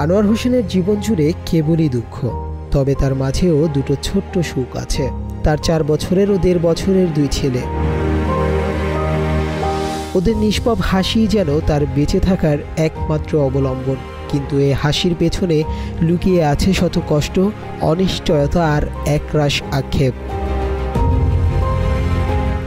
আনোয়ার হোসেনের জীবন জুড়ে কেবলই দুঃখ, তবে তার মাঝেও দুটো ছোট্ট সুখ আছে। তার 4 বছরের ও 1.5 বছরের 2 ছেলে। ওদের নিষ্পাপ হাসি যেন তার বেঁচে থাকার একমাত্র অবলম্বন, কিন্তু এই হাসির পেছনে লুকিয়ে আছে শত কষ্ট, অনিশ্চয়তা আর একরাশ আক্ষেপ।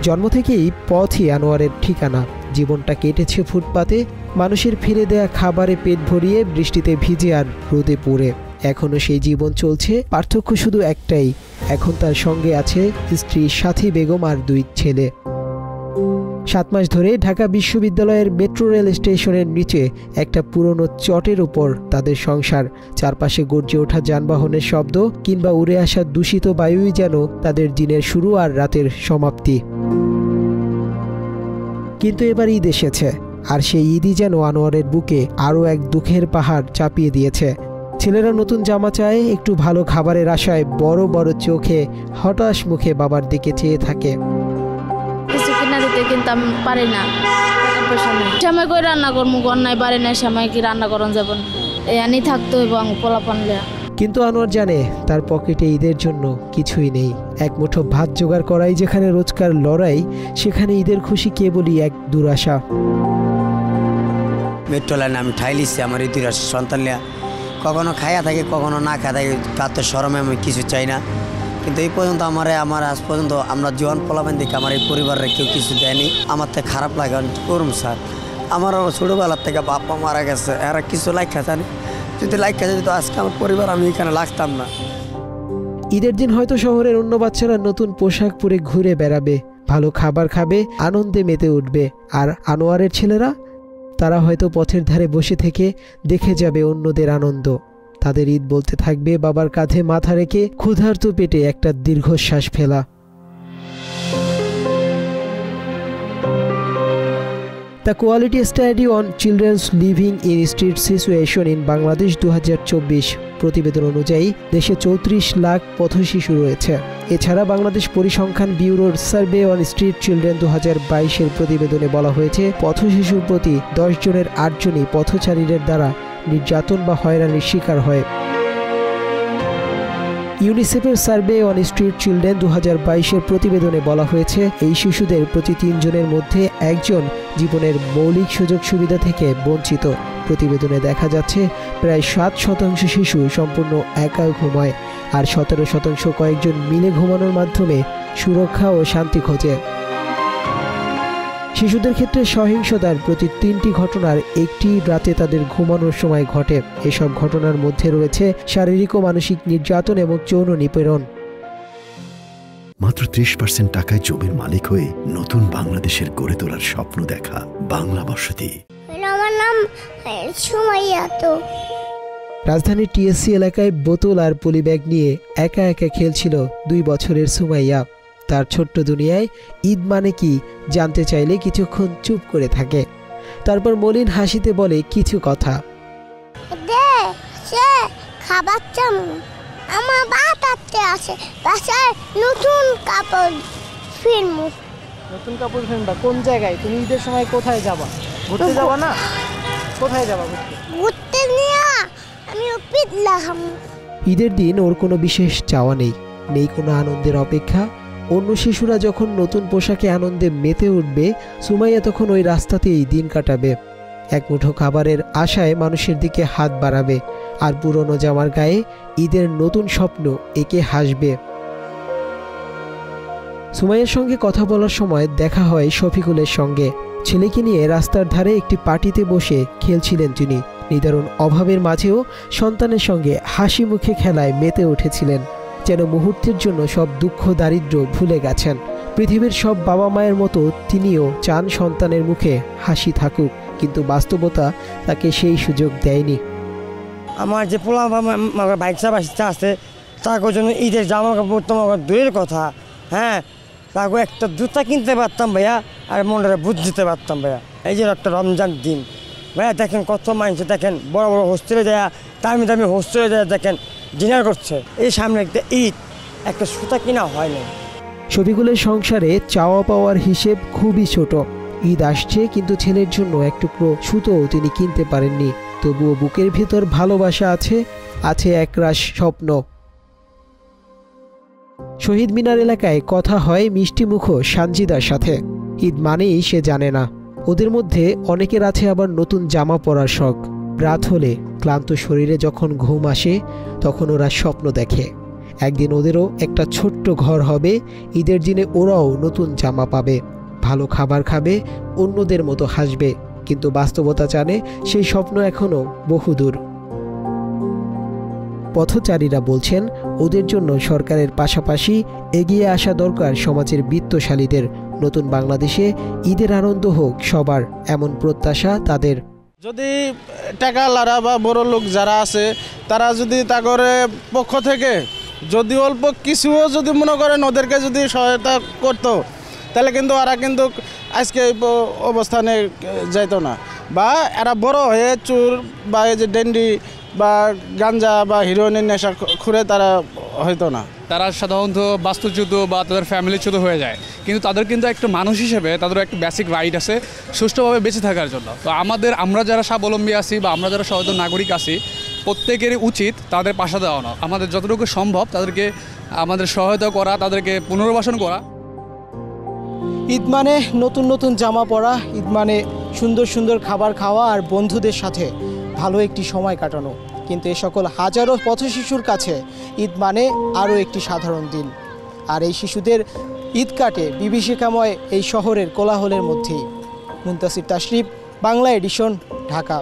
জন্ম থেকেই পথই আনোয়ারের ঠিকানা। জীবনটা কেটেছে ফুটপাতে, মানুষের ফেলে দেয়া খাবারে পেট ভরিয়ে, বৃষ্টিতে ভিজে আর রোদে পড়ে। এখনো সেই জীবন চলছে, পার্থক্য শুধু একটাই, এখন তার সঙ্গে আছে স্ত্রী সাথী বেগম আর 2 ছেলে। 7 মাস ধরে ঢাকা বিশ্ববিদ্যালয়ের মেট্রো রেল স্টেশনের নিচে একটা পুরনো চটের উপর তাদের সংসার। চারপাশে গর্জে ওঠা যানবাহনের শব্দ কিংবা উড়ে আসা দূষিত বায়ুই যেন তাদের দিনের শুরু আর রাতের সমাপ্তি। কিন্তু এবার ঈদ এসেছে, আর সেই ঈদই যেন আনোয়ারের বুকে আরও এক দুঃখের পাহাড় চাপিয়ে দিয়েছে। ছেলেরা নতুন জামা চায়, একটু ভালো খাবারের আশায় বড় বড় চোখে হতাশ মুখে বাবার দিকে চেয়ে থাকে। কিছু কিনা দিতে কিন্তু আমি পারি না, সময় করে রান্না করবো, অন্যায় পারি না, সময় কি রান্না করন যাব এনি থাকতে হইব পোলাপান। কিন্তু আনোয়ার জানে তার পকেটে ঈদের জন্য কিছুই নেই। এক মুঠো ভাত জোগাড় করাই যেখানে রোজকার লড়াই, সেখানে ঈদের খুশি কেবলই এক দুরাশা। মেট্রো লাইনে আমি ঠাই লিখছি আমার এই দুরাশা সন্তান লিয়া, কখনো খাইয়া থাকে কখনো না খাওয়া থাকে, তার তো শরমে আমি কিছু চাই না। কিন্তু এই পর্যন্ত আমার আজ পর্যন্ত আমরা জীবন পোলাবেন দেখে আমার এই পরিবারের কেউ কিছু দেয়নি। আমার থেকে খারাপ লাগে, আমি কী করুন স্যার, আমার ছোটোবেলার থেকে বাপ্পা মারা গেছে, এরা কিছু লাইখা জানে, যদি লাইখা যেত তো আজকে আমার পরিবার আমি এখানে লাগতাম না। ঈদের দিন হয়তো শহরের অন্য বাচ্চারা নতুন পোশাক পরে ঘুরে বেড়াবে, ভালো খাবার খাবে, আনন্দে মেতে উঠবে, আর আনোয়ারের ছেলেরা তারা হয়তো পথের ধারে বসে থেকে দেখে যাবে অন্যদের আনন্দ। তাদের ঈদ বলতে থাকবে বাবার কাঁধে মাথা রেখে ক্ষুধার্ত পেটে একটা দীর্ঘশ্বাস ফেলা। The quality study on children's living in street situation in Bangladesh 2024 প্রতিবেদন অনুযায়ী দেশে 34 লাখ পথশিশু রয়েছে। এছাড়া বাংলাদেশ পরিসংখ্যান ব্যুরোর সার্ভে অন স্ট্রিট চিলড্রেন 2022-এর প্রতিবেদনে বলা হয়েছে পথশিশুর প্রতি 10 জনের 8 জনই পথচারীদের দ্বারা নির্যাতন বা হয়রানির শিকার হয়। ইউনিসেফের সার্ভে অন স্ট্রিট চিলড্রেন 2022-এর প্রতিবেদনে বলা হয়েছে এই শিশুদের প্রতি 3 জনের মধ্যে 1 জন জীবনের মৌলিক সুযোগ সুবিধা থেকে বঞ্চিত। প্রতিবেদনে দেখা যাচ্ছে প্রায় 7% শিশু সম্পূর্ণ একা ঘুমায়, আর 17% কয়েকজন মিলে ঘুমানোর মাধ্যমে সুরক্ষা ও শান্তি খোঁজে। শিশুদের ক্ষেত্রে সহিংসতার প্রতি 3টি ঘটনার 1টি রাতে তাদের ঘুমানোর সময় ঘটে। এসব ঘটনার মধ্যে রয়েছে শারীরিক ও মানসিক নির্যাতন এবং যৌন নিপীড়ন। মাত্র 30% টাকায় জমির মালিক হয়ে নতুন বাংলাদেশের গড়ে তোলার স্বপ্ন দেখা বাংলা বসতি। আমার নাম সুমাইয়া। তো রাজধানীর টিএসসি এলাকায় বোতল আর পলিব্যাগ নিয়ে একা একা খেলছিল 2 বছরের সুমাইয়া। তার ছোট্ট দুনিয়ায় ঈদ মানে কি জানতে চাইলে কিছুক্ষণ চুপ করে থাকে, তারপর মলিন হাসিতে বলে কিছু কথা। খাবার আমার বাতাতে আছে, বাসায় নতুন কাপড় ফিরমু। নতুন কাপড় ফিরবা? কোন জায়গায়? তুমি ঈদের সময় কোথায় যাবা? ঘুরতে যাবা না? কোথায় যাবা ঘুরতে? নিয়া আমি পিৎজা খাবো। ঈদের দিন ওর কোনো বিশেষ চাওয়া নেই, নেই কোনো আনন্দের অপেক্ষা। অন্য শিশুরা যখন নতুন পোশাকে আনন্দে মেতে উঠবে, সুমাইয়া তখন ওই রাস্তাতেই দিন কাটাবে। এক মুঠো খাবারের আশায় মানুষের দিকে হাত বাড়াবে, আর পুরনো জামার গায়ে ঈদের নতুন স্বপ্ন এঁকে হাসবে। সুমাইয়ার সঙ্গে কথা বলার সময় দেখা হয় শফিকুলের সঙ্গে। ছেলেকে নিয়ে রাস্তার ধারে একটি পার্টিতে বসে খেলছিলেন তিনি। নিদারুণ অভাবের মাঝেও সন্তানের সঙ্গে হাসি মুখে খেলায় মেতে উঠেছিলেন, যেন মুহূর্তের জন্য সব দুঃখ দারিদ্র্য ভুলে গেছেন। পৃথিবীর সব বাবা মায়ের মতো তিনিও চান সন্তানের মুখে হাসি থাকুক, কিন্তু বাস্তবতা তাকে সেই সুযোগ দেয়নি। আমার যে পোলা বাইক চাপাইতে আছে তার জন্য ঈদের জামা কাপড় তোমার দূরের কথা, হ্যাঁ তাকে একটা জুতা কিনতে পারতাম ভাইয়া, আর মনটা বুঝ দিতে পারতাম ভাইয়া। এই যে একটা রমজান দিন ভাইয়া, দেখেন কত মানুষ, দেখেন বড় বড় হোস্টেলে যায়, দামি দামি হোস্টেলে যায়, দেখেন ডিনার করছে। এই সামনে একটা ঈদ, একটা সুতা কিনা হয় না। শফিকুলের সংসারে চাওয়া পাওয়ার হিসেব খুবই ছোট। ঈদ আসছে, কিন্তু ছেলের জন্য এক টুকরো সুতোও তিনি কিনতে পারেননি। তবুও বুকের ভিতর ভালোবাসা আছে, আছে একরাশ স্বপ্ন। শহীদ মিনার এলাকায় কথা হয় মিষ্টিমুখো সানজিদার সাথে। ঈদ মানেই সে জানে না, ওদের মধ্যে অনেকের আছে আবার নতুন জামা পরার শখ। রাত হলে ক্লান্ত শরীরে যখন ঘুম আসে তখন ওরা স্বপ্ন দেখে একদিন ওদেরও একটা ছোট্ট ঘর হবে, ঈদের দিনে ওরাও নতুন জামা পাবে, ভালো খাবার খাবে, অন্যদের মতো হাসবে। কিন্তু বাস্তবতা জানে সেই স্বপ্ন এখনো বহুদূর। পথচারীরা বলছেন ওদের জন্য সরকারের পাশাপাশি এগিয়ে আসা দরকার সমাজের বিত্তশালীদের। নতুন বাংলাদেশে ঈদের আনন্দ হোক সবার, এমন প্রত্যাশা তাদের। যদি টাকাওয়ালারা বা বড় লোক যারা আছে তারা যদি তাদের পক্ষ থেকে যদি অল্প কিছুও যদি মনে করেন ওদেরকে যদি সহায়তা করতো, তাহলে কিন্তু এরা কিন্তু আজকে এই অবস্থানে যাইতো না, বা এরা বড় হয়ে চোর বা এই যে ডেন্ডি বা গাঞ্জা বা হিরোইনের নেশা খুঁড়ে তারা হইতো না। তারা সাধারণত বাস্তুচ্যুত বা তাদের ফ্যামিলিচ্যুত হয়ে যায়, কিন্তু তাদের কিন্তু একটা মানুষ হিসেবে তাদের একটা বেসিক রাইট আছে সুষ্ঠুভাবে বেঁচে থাকার জন্য। তো আমরা যারা স্বাবলম্বী আছি বা আমরা যারা সচেতন নাগরিক আছি, প্রত্যেকেরই উচিত তাদের পাশে দেওয়ানো, আমাদের যতটুকু সম্ভব তাদেরকে আমাদের সহায়তা করা, তাদেরকে পুনর্বাসন করা। ঈদ মানে নতুন নতুন জামা পরা, ঈদ মানে সুন্দর সুন্দর খাবার খাওয়া আর বন্ধুদের সাথে ভালো একটি সময় কাটানো। কিন্তু এ সকল হাজারো পথশিশুর কাছে ঈদ মানে আরও একটি সাধারণ দিন। আর এই শিশুদের ঈদ কাটে বিভীষিকাময় এই শহরের কোলাহলের মধ্যেই। মুনতাসির তাশরিফ, বাংলা এডিশন, ঢাকা।